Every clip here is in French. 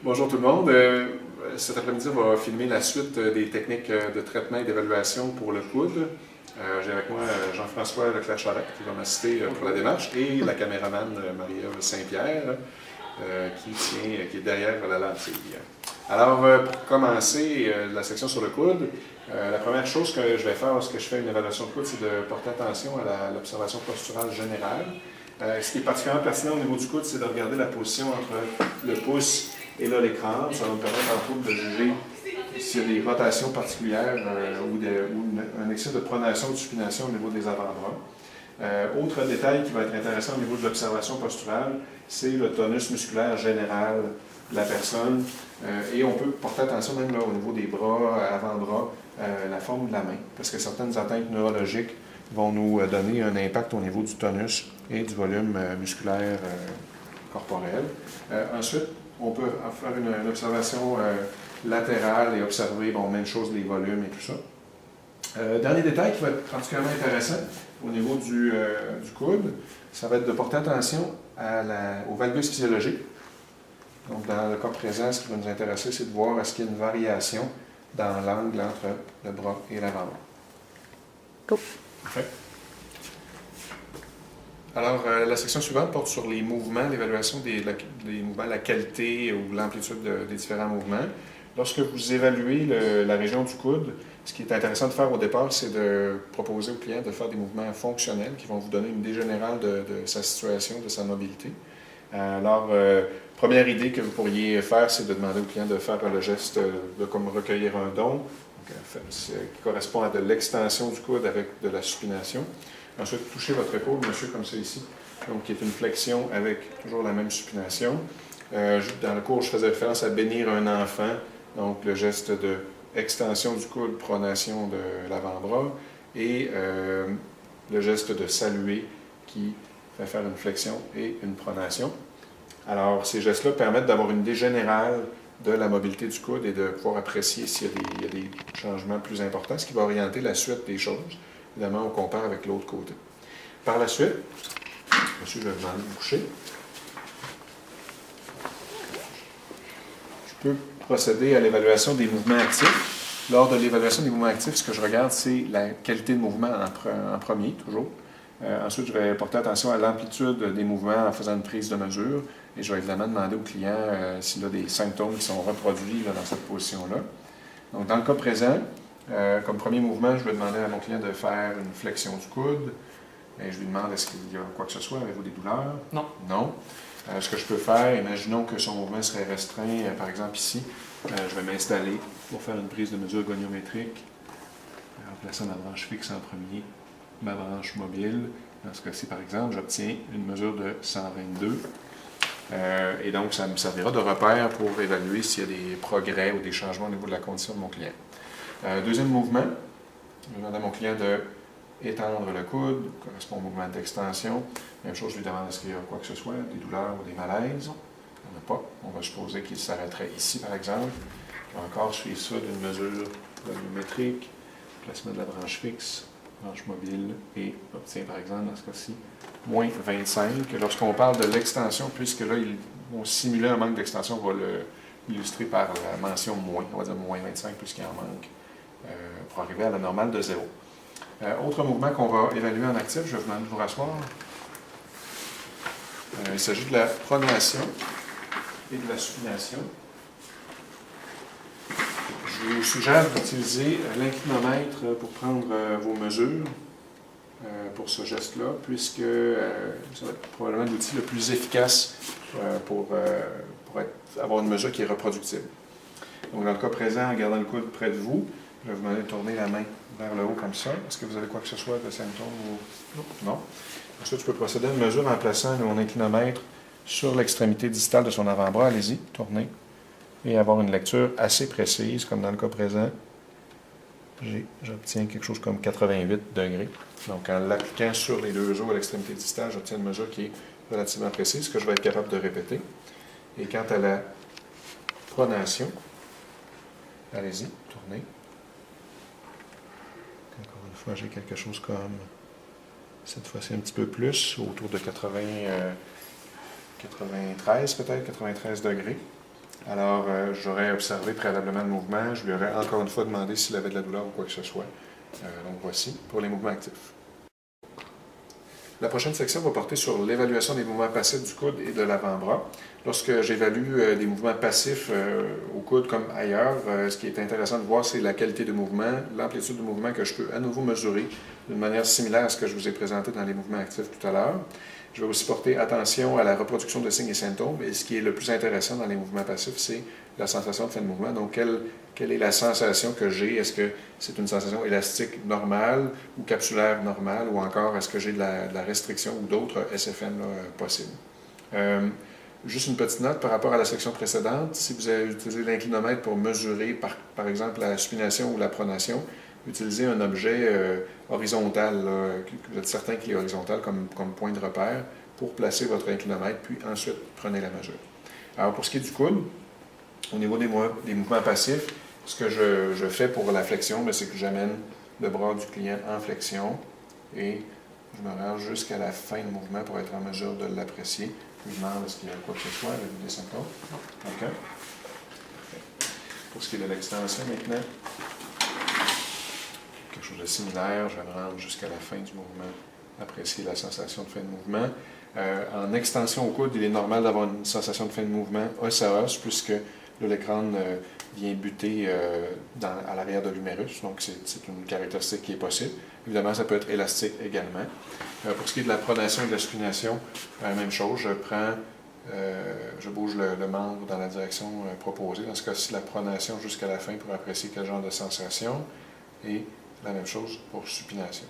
Bonjour tout le monde. Cet après-midi, on va filmer la suite des techniques de traitement et d'évaluation pour le coude. J'ai avec moi Jean-François Leclerc-Charette qui va m'assister pour la démarche et la caméraman Marie-Ève Saint-Pierre qui est derrière la lentille. Alors, pour commencer la section sur le coude, la première chose que je vais faire lorsque je fais une évaluation de coude, c'est de porter attention à l'observation posturale générale. Ce qui est particulièrement pertinent au niveau du coude, c'est de regarder la position entre le pouce et là l'écran. Ça va me permettre en tout de juger s'il y a des rotations particulières ou un excès de pronation ou de supination au niveau des avant-bras. Autre détail qui va être intéressant au niveau de l'observation posturale, c'est le tonus musculaire général de la personne. Et on peut porter attention même là, au niveau des bras, avant-bras, la forme de la main, parce que certaines atteintes neurologiques vont nous donner un impact au niveau du tonus et du volume musculaire corporel. Ensuite, on peut faire une observation latérale et observer, même chose, les volumes et tout ça. Dernier détail qui va être particulièrement intéressant au niveau du coude, ça va être de porter attention au valgus physiologique. Donc, dans le cas présent, ce qui va nous intéresser, c'est de voir est-ce qu'il y a une variation dans l'angle entre le bras et l'avant-bras. Go. Parfait. Alors, la section suivante porte sur les mouvements, l'évaluation des mouvements, la qualité ou l'amplitude des différents mouvements. Lorsque vous évaluez la région du coude, ce qui est intéressant de faire au départ, c'est de proposer au client de faire des mouvements fonctionnels qui vont vous donner une idée générale de sa situation, de sa mobilité. Alors, première idée que vous pourriez faire, c'est de demander au client de faire le geste de comme recueillir un don, qui correspond à de l'extension du coude avec de la supination. Ensuite, touchez votre épaule, monsieur, comme ça ici, donc qui est une flexion avec toujours la même supination. Dans le cours, je faisais référence à bénir un enfant, donc le geste de extension du coude, pronation de l'avant-bras, et le geste de saluer qui fait faire une flexion et une pronation. Alors, ces gestes-là permettent d'avoir une idée générale de la mobilité du coude et de pouvoir apprécier s'il y a des changements plus importants, ce qui va orienter la suite des choses. Évidemment, on compare avec l'autre côté. Par la suite, monsieur, je vais vous demander de vous coucher. Je peux procéder à l'évaluation des mouvements actifs. Lors de l'évaluation des mouvements actifs, ce que je regarde, c'est la qualité de mouvement en premier, toujours. Ensuite, je vais porter attention à l'amplitude des mouvements en faisant une prise de mesure. Et je vais évidemment demander au client s'il a des symptômes qui sont reproduits dans cette position-là. Donc, dans le cas présent, comme premier mouvement, je vais demander à mon client de faire une flexion du coude. Et je lui demande est-ce qu'il y a quoi que ce soit, avez-vous des douleurs? Non. Non. Ce que je peux faire, imaginons que son mouvement serait restreint, par exemple ici, je vais m'installer pour faire une prise de mesure goniométrique, en plaçant ma branche fixe en premier, ma branche mobile. Dans ce cas-ci, par exemple, j'obtiens une mesure de 122. Et donc, ça me servira de repère pour évaluer s'il y a des progrès ou des changements au niveau de la condition de mon client. Deuxième mouvement, je demande à mon client d'étendre le coude, correspond au mouvement d'extension. Même chose, je lui demande est-ce qu'il y a quoi que ce soit, des douleurs ou des malaises. Il n'y en a pas. On va supposer qu'il s'arrêterait ici, par exemple. Encore, je fais ça d'une mesure volumétrique, placement de la branche fixe, branche mobile, et obtient, par exemple, dans ce cas-ci, moins 25. Lorsqu'on parle de l'extension, puisque là, ils vont simuler un manque d'extension, on va l'illustrer par la mention moins, on va dire moins 25 puisqu'il en manque, pour arriver à la normale de 0. Autre mouvement qu'on va évaluer en actif, je vais vous demander de vous rasseoir. Il s'agit de la pronation et de la supination. Je vous suggère d'utiliser l'inclinomètre pour prendre vos mesures pour ce geste-là, puisque ça va être probablement l'outil le plus efficace pour avoir une mesure qui est reproductible. Donc, dans le cas présent, en gardant le coude près de vous, je vais vous demander de tourner la main vers le haut comme ça. Est-ce que vous avez quoi que ce soit de symptômes ou non? Ensuite, je peux procéder à une mesure en plaçant mon inclinomètre sur l'extrémité distale de son avant-bras. Allez-y, tournez. Et avoir une lecture assez précise, comme dans le cas présent. J'obtiens quelque chose comme 88 degrés. Donc, en l'appliquant sur les deux os à l'extrémité distale, j'obtiens une mesure qui est relativement précise, que je vais être capable de répéter. Et quant à la pronation, allez-y, tournez. Encore une fois, j'ai quelque chose comme, cette fois-ci un petit peu plus, autour de 93 peut-être, 93 degrés. Alors, j'aurais observé préalablement le mouvement. Je lui aurais encore une fois demandé s'il avait de la douleur ou quoi que ce soit. Donc, voici pour les mouvements actifs. La prochaine section va porter sur l'évaluation des mouvements passifs du coude et de l'avant-bras. Lorsque j'évalue des mouvements passifs au coude comme ailleurs, ce qui est intéressant de voir, c'est la qualité de mouvement, l'amplitude de mouvement que je peux à nouveau mesurer d'une manière similaire à ce que je vous ai présenté dans les mouvements actifs tout à l'heure. Je vais aussi porter attention à la reproduction de signes et symptômes. Et ce qui est le plus intéressant dans les mouvements passifs, c'est la sensation de fin de mouvement. Donc, quelle est la sensation que j'ai? Est-ce que c'est une sensation élastique normale ou capsulaire normale? Ou encore, est-ce que j'ai de la restriction ou d'autres SFM là, possibles? Juste une petite note par rapport à la section précédente. Si vous avez utilisé l'inclinomètre pour mesurer, par exemple, la supination ou la pronation, utilisez un objet horizontal, là, que vous êtes certain qu'il est horizontal comme point de repère, pour placer votre inclinomètre, puis ensuite prenez la mesure. Alors pour ce qui est du coude, au niveau des mouvements passifs, ce que je fais pour la flexion, c'est que j'amène le bras du client en flexion et je me rends jusqu'à la fin du mouvement pour être en mesure de l'apprécier. Je demande est-ce qu'il y a quoi que ce soit avec des symptômes. OK. Pour ce qui est de l'extension maintenant, quelque chose de similaire, je vais me rendre jusqu'à la fin du mouvement, apprécier la sensation de fin de mouvement. En extension au coude, il est normal d'avoir une sensation de fin de mouvement os à os, puisque l'écran vient buter à l'arrière de l'humérus, donc c'est une caractéristique qui est possible. Évidemment, ça peut être élastique également. Pour ce qui est de la pronation et de la supination, même chose, je bouge le membre dans la direction proposée. Dans ce cas-ci, la pronation jusqu'à la fin pour apprécier quel genre de sensation, et la même chose pour supination.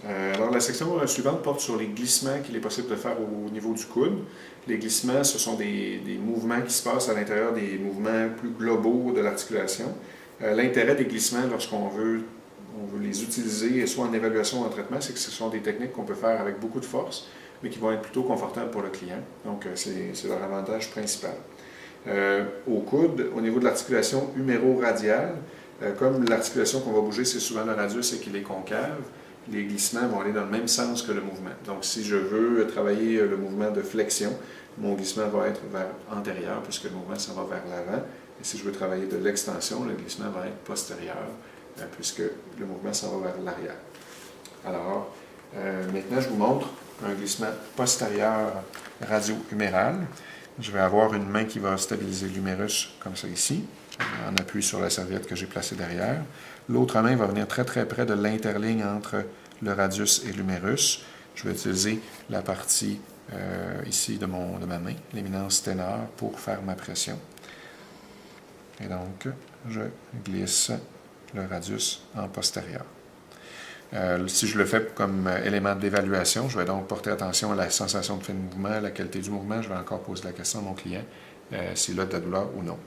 Alors, la section suivante porte sur les glissements qu'il est possible de faire au niveau du coude. Les glissements, ce sont des mouvements qui se passent à l'intérieur des mouvements plus globaux de l'articulation. L'intérêt des glissements, lorsqu'on veut les utiliser, soit en évaluation ou en traitement, c'est que ce sont des techniques qu'on peut faire avec beaucoup de force, mais qui vont être plutôt confortables pour le client. Donc, c'est leur avantage principal. Au coude, au niveau de l'articulation huméro-radiale, comme l'articulation qu'on va bouger, c'est souvent le radius et qu'il est concave, les glissements vont aller dans le même sens que le mouvement. Donc, si je veux travailler le mouvement de flexion, mon glissement va être vers antérieur, puisque le mouvement s'en va vers l'avant. Et si je veux travailler de l'extension, le glissement va être postérieur, puisque le mouvement s'en va vers l'arrière. Alors, maintenant, je vous montre un glissement postérieur radio-huméral. Je vais avoir une main qui va stabiliser l'humérus, comme ça ici, en appui sur la serviette que j'ai placée derrière. L'autre main va venir très très près de l'interligne entre le radius et l'humérus. Je vais utiliser la partie ici de ma main, l'éminence ténor, pour faire ma pression. Et donc, je glisse le radius en postérieur. Si je le fais comme élément d'évaluation, je vais donc porter attention à la sensation de fin de mouvement, à la qualité du mouvement. Je vais encore poser la question à mon client s'il a de la douleur ou non.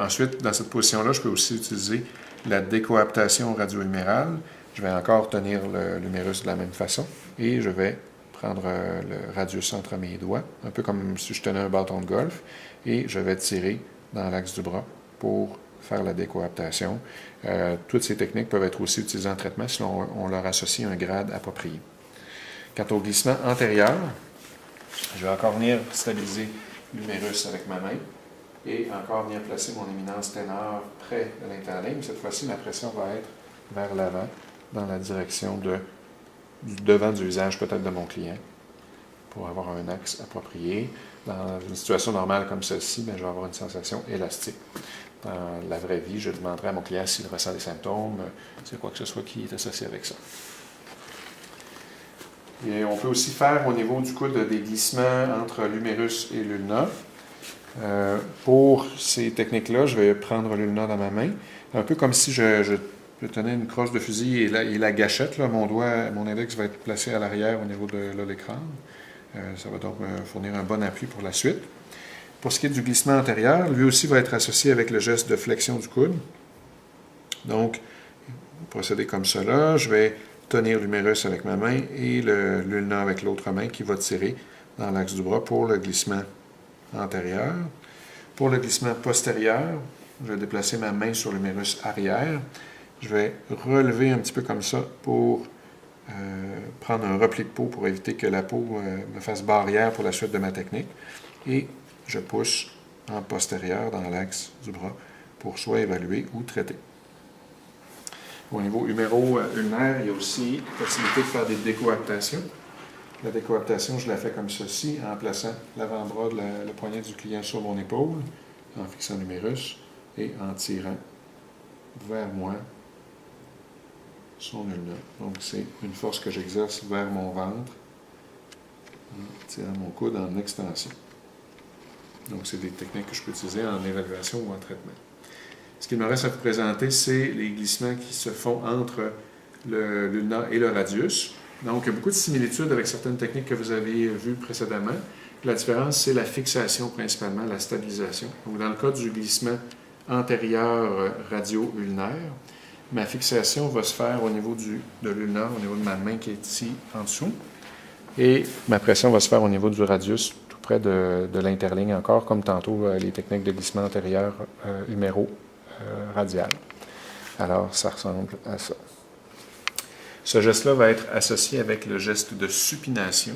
Ensuite, dans cette position-là, je peux aussi utiliser la décoaptation radio-humérale. Je vais encore tenir l'humérus de la même façon et je vais prendre le radius entre mes doigts, un peu comme si je tenais un bâton de golf, et je vais tirer dans l'axe du bras pour faire la décoaptation. Toutes ces techniques peuvent être aussi utilisées en traitement si on leur associe un grade approprié. Quant au glissement antérieur, je vais encore venir stabiliser l'humérus avec ma main et encore venir placer mon éminence ténor près de l'interligne. Cette fois-ci, ma pression va être vers l'avant, dans la direction du devant du visage peut-être de mon client, pour avoir un axe approprié. Dans une situation normale comme celle-ci, je vais avoir une sensation élastique. Dans la vraie vie, je demanderai à mon client s'il ressent des symptômes, c'est quoi que ce soit qui est associé avec ça. Et on peut aussi faire au niveau du coude des glissements entre l'humérus et l'ulna. Pour ces techniques-là, je vais prendre l'ulna dans ma main, un peu comme si je tenais une crosse de fusil et la gâchette, là, mon index va être placé à l'arrière au niveau de l'écran. Ça va donc me fournir un bon appui pour la suite. Pour ce qui est du glissement antérieur, lui aussi va être associé avec le geste de flexion du coude. Donc, procéder comme cela. Je vais tenir l'humérus avec ma main et l'ulna avec l'autre main qui va tirer dans l'axe du bras pour le glissement antérieur. Pour le glissement postérieur, je vais déplacer ma main sur l'humérus arrière. Je vais relever un petit peu comme ça pour prendre un repli de peau pour éviter que la peau me fasse barrière pour la suite de ma technique. et je pousse en postérieur dans l'axe du bras pour soit évaluer ou traiter. Au niveau huméro-ulnaire, il y a aussi la possibilité de faire des décoaptations. La décoaptation, je la fais comme ceci, en plaçant l'avant-bras, le poignet du client sur mon épaule, en fixant l'humérus et en tirant vers moi son ulna. Donc, c'est une force que j'exerce vers mon ventre, en tirant mon coude en extension. Donc, c'est des techniques que je peux utiliser en évaluation ou en traitement. Ce qu'il me reste à vous présenter, c'est les glissements qui se font entre l'ulna et le radius. Donc, il y a beaucoup de similitudes avec certaines techniques que vous avez vues précédemment. La différence, c'est la fixation principalement, la stabilisation. Donc, dans le cas du glissement antérieur radio-ulnaire, ma fixation va se faire au niveau de l'ulna, au niveau de ma main qui est ici en dessous. Et ma pression va se faire au niveau du radius, tout près de l'interligne encore, comme tantôt les techniques de glissement antérieur huméro-radial. Alors, ça ressemble à ça. Ce geste-là va être associé avec le geste de supination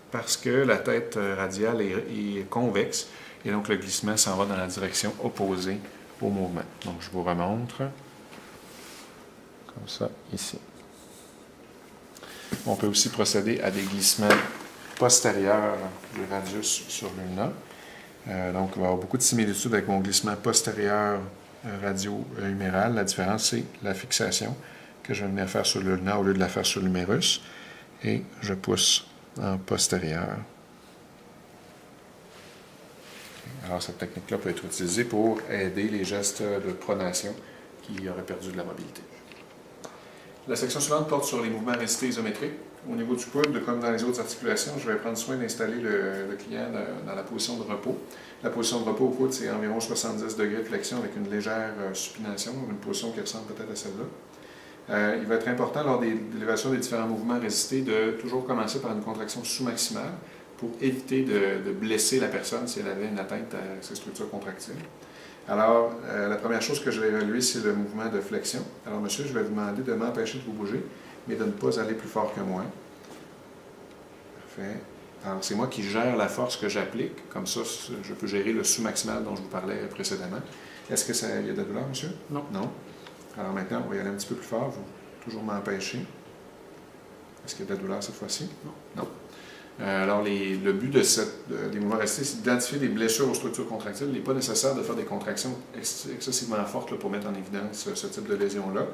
parce que la tête radiale est convexe et donc le glissement s'en va dans la direction opposée au mouvement. Donc, je vous remontre comme ça ici. On peut aussi procéder à des glissements postérieurs du radius sur l'ulna. Donc, il va y avoir beaucoup de similitudes avec mon glissement postérieur radio-huméral. La différence, c'est la fixation que je vais venir faire sur l'ulna au lieu de la faire sur l'humérus. Et je pousse en postérieur. Alors, cette technique-là peut être utilisée pour aider les gestes de pronation qui auraient perdu de la mobilité. La section suivante porte sur les mouvements restés isométriques. Au niveau du coude, comme dans les autres articulations, je vais prendre soin d'installer le client dans la position de repos. La position de repos au coude, c'est environ 70 degrés de flexion avec une légère supination, une position qui ressemble peut-être à celle-là. Il va être important lors de l'élévation des différents mouvements résistés de toujours commencer par une contraction sous-maximale pour éviter de blesser la personne si elle avait une atteinte à ses structures contractiles. Alors, la première chose que je vais évaluer, c'est le mouvement de flexion. Alors, monsieur, je vais vous demander de m'empêcher de vous bouger, mais de ne pas aller plus fort que moi. Parfait. Alors, c'est moi qui gère la force que j'applique. Comme ça, je peux gérer le sous-maximal dont je vous parlais précédemment. Est-ce qu'il y a de la douleur, monsieur? Non. Non. Alors maintenant, on va y aller un petit peu plus fort. Vous toujours m'empêcher. Est-ce qu'il y a de la douleur cette fois-ci? Non. Non. Alors, le but des mouvements restés, c'est d'identifier des blessures aux structures contractiles. Il n'est pas nécessaire de faire des contractions excessivement fortes pour mettre en évidence ce type de lésion-là.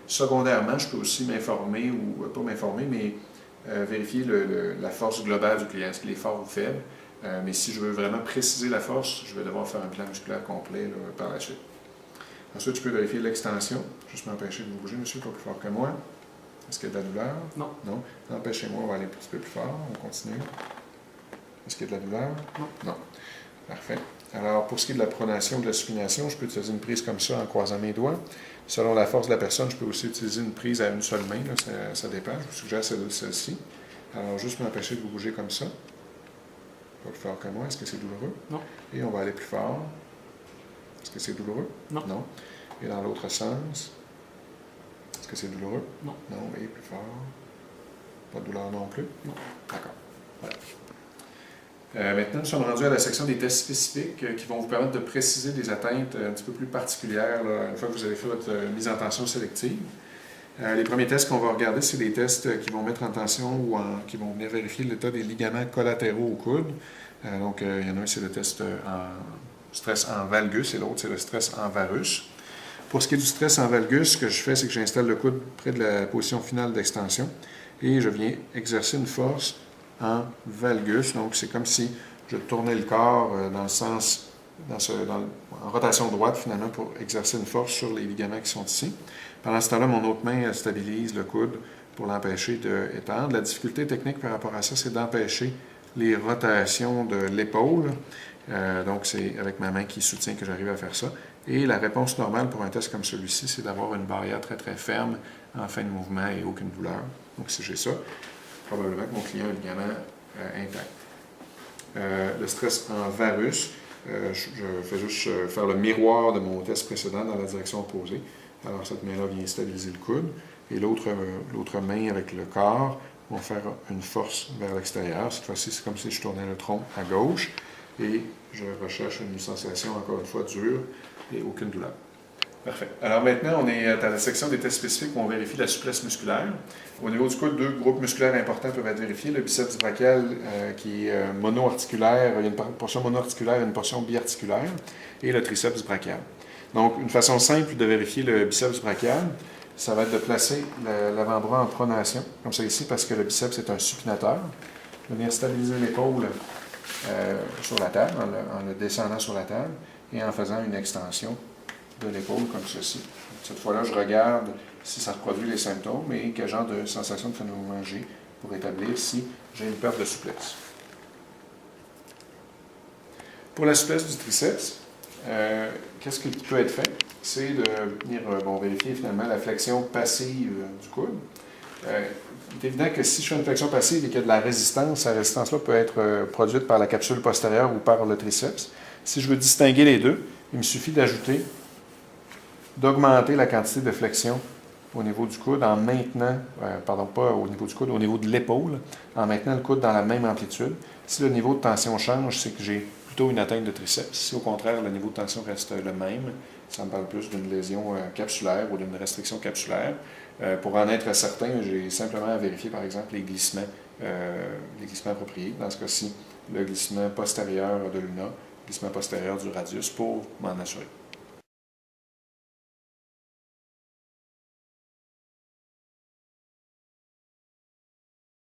Secondairement, je peux aussi m'informer, ou pas m'informer, mais vérifier la force globale du client. Est-ce qu'il est fort ou faible? Mais si je veux vraiment préciser la force, je vais devoir faire un plan musculaire complet là, par la suite. Ensuite, je peux vérifier l'extension. Juste m'empêcher de bouger, monsieur, pas plus fort que moi. Est-ce qu'il y a de la douleur? Non. Non. Empêchez-moi, on va aller un petit peu plus fort. On continue. Est-ce qu'il y a de la douleur? Non. Non. Parfait. Alors, pour ce qui est de la pronation ou de la supination, je peux utiliser une prise comme ça en croisant mes doigts. Selon la force de la personne, je peux aussi utiliser une prise à une seule main. Là, ça dépend. Je vous suggère celle-ci. Alors, juste m'empêcher de vous bouger comme ça. Pas plus fort que moi. Est-ce que c'est douloureux? Non. Et on va aller plus fort. Est-ce que c'est douloureux? Non. Non. Et dans l'autre sens, est-ce que c'est douloureux? Non. Non. Et plus fort. Pas de douleur non plus? Non. D'accord. Voilà. Maintenant, nous sommes rendus à la section des tests spécifiques qui vont vous permettre de préciser des atteintes un petit peu plus particulières là, une fois que vous avez fait votre mise en tension sélective. Les premiers tests qu'on va regarder, c'est des tests qui vont mettre en tension ou qui vont venir vérifier l'état des ligaments collatéraux au coude. Donc, il y en a un, c'est le test en stress en valgus et l'autre, c'est le stress en varus. Pour ce qui est du stress en valgus, ce que je fais, c'est que j'installe le coude près de la position finale d'extension et je viens exercer une force en valgus. Donc, c'est comme si je tournais le corps dans le sens, en rotation droite, finalement, pour exercer une force sur les ligaments qui sont ici. Pendant ce temps-là, mon autre main stabilise le coude pour l'empêcher d'étendre. La difficulté technique par rapport à ça, c'est d'empêcher les rotations de l'épaule. Donc, c'est avec ma main qui soutient que j'arrive à faire ça. Et la réponse normale pour un test comme celui-ci, c'est d'avoir une barrière très, très ferme en fin de mouvement et aucune douleur. Donc, si j'ai ça, probablement que mon client a le ligament intact. Le stress en varus, je fais juste faire le miroir de mon test précédent dans la direction opposée. Alors, cette main-là vient stabiliser le coude. Et l'autre main avec le corps va faire une force vers l'extérieur. Cette fois-ci, c'est comme si je tournais le tronc à gauche. et je recherche une sensation, encore une fois, dure et aucune douleur. Parfait. Alors maintenant, on est dans la section des tests spécifiques où on vérifie la souplesse musculaire. Au niveau du coude, deux groupes musculaires importants peuvent être vérifiés. Le biceps brachial qui est monoarticulaire, il y a une portion monoarticulaire et une portion biarticulaire, et le triceps brachial. Donc, une façon simple de vérifier le biceps brachial, ça va être de placer l'avant-bras en pronation, comme ça ici, parce que le biceps est un supinateur. Venir stabiliser l'épaule sur la table, en le descendant sur la table, et en faisant une extension de l'épaule comme ceci. Cette fois-là, je regarde si ça reproduit les symptômes et quel genre de sensation de phénomène j'ai pour établir si j'ai une perte de souplesse. Pour la souplesse du triceps, qu'est-ce qui peut être fait? C'est de venir vérifier finalement la flexion passive du coude. Il est évident que si je fais une flexion passive et qu'il y a de la résistance, cette résistance-là peut être produite par la capsule postérieure ou par le triceps. Si je veux distinguer les deux, il me suffit d'augmenter la quantité de flexion au niveau du coude en maintenant, pas au niveau du coude, au niveau de l'épaule, en maintenant le coude dans la même amplitude. Si le niveau de tension change, c'est que j'ai plutôt une atteinte de triceps. Si au contraire, le niveau de tension reste le même, ça me parle plus d'une lésion capsulaire ou d'une restriction capsulaire. Pour en être certain, j'ai simplement à vérifier, par exemple, les glissements appropriés. Dans ce cas-ci, le glissement postérieur de l'ulna, le glissement postérieur du radius pour m'en assurer.